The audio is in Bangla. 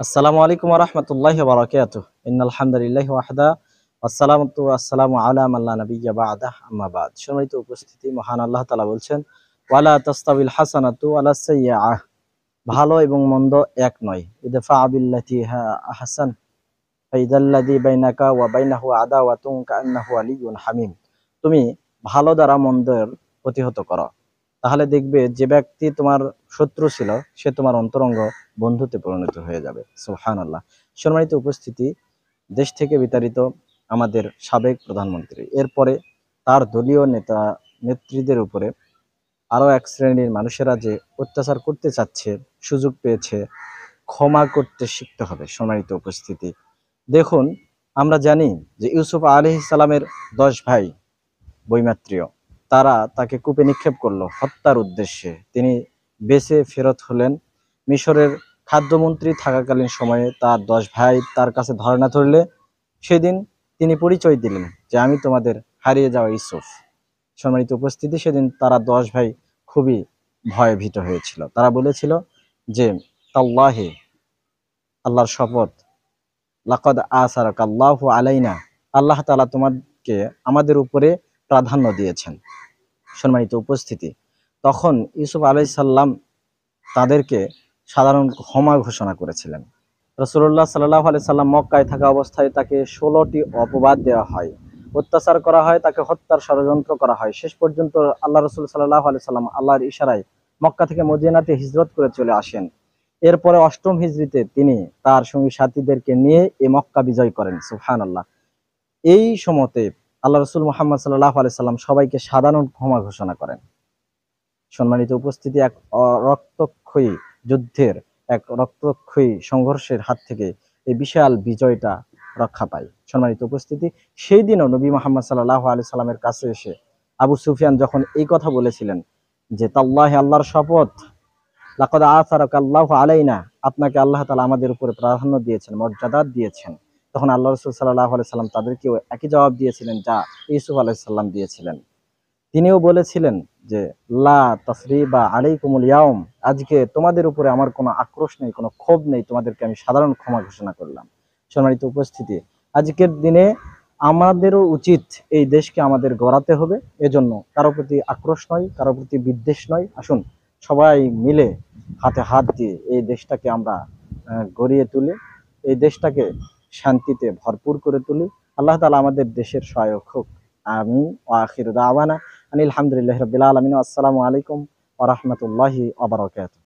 আসসালামু আলাইকুম ওয়া রাহমাতুল্লাহি ওয়া বারাকাতুহু। ইন্নাল হামদুলিল্লাহি ওয়াহদা ওয়াসসালামু আলা মান লা নাবিয়্যা বা'দা আম্মা বা'দ। সম্মানিত উপস্থিতি, মহান আল্লাহ তাআলা বলছেন, ওয়ালা তাস্তাবিল হাসানাতু ওয়ালা সাইয়্যাআহ, ভালো এবং মন্দ এক নয়। ইদফা বিল্লাতি আহসান ফাইদাল্লাযী বাইনাকা ওয়া বাইনাহু আদাওয়াতুন কাআন্নাহু ওয়ালিয়্যুন হামীম। তুমি ভালো দ্বারা মন্দের প্রতিহত করো, তাহলে দেখবে যে ব্যক্তি তোমার শত্রু ছিল সে তোমার অন্তরঙ্গ বন্ধুতে পরিণত হয়ে যাবে। সুবহানাল্লাহ। সম্মানিত উপস্থিতি, দেশ থেকে বিতাড়িত আমাদের সাবেক প্রধানমন্ত্রী, এরপরে তার দলীয় নেতা নেত্রীদের উপরে আরো এক শ্রেণীর মানুষেরা যে অত্যাচার করতে চাচ্ছে, সুযোগ পেয়েছে, ক্ষমা করতে শিখতে হবে। সম্মানিত উপস্থিতি, দেখুন, আমরা জানি যে ইউসুফ আলাইহিস সালামের 10 ভাই বৈমাত্রীয়, তারা তাকে কূপে নিক্ষেপ করলো হত্যার উদ্দেশ্যে। তিনি বেঁচে ফেরত হলেন। মিশরের খাদ্যমন্ত্রী থাকাকালীন সময়ে তার 10 ভাই তার কাছে ধর্ণা ধরলে সেদিন তিনি পরিচয় দিলেন যে আমি তোমাদের হারিয়ে যাওয়া ইউসুফ। সম্মানিত উপস্থিতি, সেদিন তারা 10 ভাই খুবই ভয়ভীত হয়েছিল। তারা বলেছিল যে তাল্লাহি, আল্লাহর শপথ, লাকাদ আসারাকাল্লাহু আলাইনা, আল্লাহ তাআলা তোমাকে আমাদের উপরে প্রাধান্য দিয়েছেন। সম্মানিত উপস্থিতি, তখন ইউসুফ আলাইহিস সালাম তাদেরকে সাধারণ ক্ষমা ঘোষণা করেছিলেন। রাসূলুল্লাহ সাল্লাল্লাহু আলাইহি সাল্লাম মক্কায় থাকা অবস্থায় তাকে 16টি অপবাদ দেওয়া হয়, অত্যাচার করা হয়, তাকে হত্যার ষড়যন্ত্র করা হয়। শেষ পর্যন্ত আল্লাহ রাসূল সাল্লাল্লাহু আলাইহি সাল্লাম আল্লাহর ইশারায় মক্কা থেকে মদিনাতে হিজরত করে চলে আসেন। এরপরে 8ম হিজরিতে তিনি তার সঙ্গী সাথীদেরকে নিয়ে এই মক্কা বিজয় করেন। সুবহানাল্লাহ। এই সময়তে আল্লাহ রাসূল মুহাম্মদ সাল্লাল্লাহু আলাইহি সাল্লাম সবাইকে সাধারণ ক্ষমা ঘোষণা করেন। সম্মানিত উপস্থিতি, এক রক্তক্ষয়ী যুদ্ধের, এক রক্তক্ষয়ী সংঘর্ষের হাত থেকে এই বিশাল বিজয়টা রক্ষা পায়। সম্মানিত উপস্থিতি, সেই দিনও নবী মুহাম্মদ সাল্লাল্লাহু আলাইহি সাল্লামের কাছে এসে আবু সুফিয়ান যখন এই কথা বলেছিলেন যে তাল্লাহি, আল্লাহর শপথ, লাকাদ আসারাকাল্লাহু আলাইনা, আপনাকে আল্লাহ তাআলা আমাদের উপরে প্রাধান্য দিয়েছেন, মর্যাদা দিয়েছেন, তখন আল্লাহ রাসূল সাল্লাল্লাহু আলাইহি সাল্লাম তাদেরকেও একই জবাব দিয়েছিলেন যা ইউসুফ আলাইহিস সালাম দিয়েছিলেন। তিনিও বলেছিলেন যে লা তাসরিবা আলাইকুমুল ইয়াউম, আজকে তোমাদের উপরে আমার কোনো আক্রোশ নেই, কোনো ক্ষোভ নেই, তোমাদেরকে আমি সাধারণ ক্ষমা ঘোষণা করলাম। সম্মানিত উপস্থিতি, আজকের দিনে আমাদেরও উচিত এই দেশকে আমাদের গড়াতে হবে। এজন্য কারো প্রতি আক্রোশ নয়, কারো প্রতি বিদ্বেষ নয়। আসুন সবাই মিলে হাতে হাত দিয়ে এই দেশটাকে আমরা গড়িয়ে তুলি, এই দেশটাকে শান্তিতে ভরপুর করে তুলি। আল্লাহ তাআলা আমাদের দেশের সহায়ক হোক। আমিন। ওয়া আখিরু দাওয়ানা আনিল হামদুলিল্লাহি রাব্বিল আলামিন। আসসালামু আলাইকুম ওয়া রাহমাতুল্লাহি ওয়া বারাকাতুহু।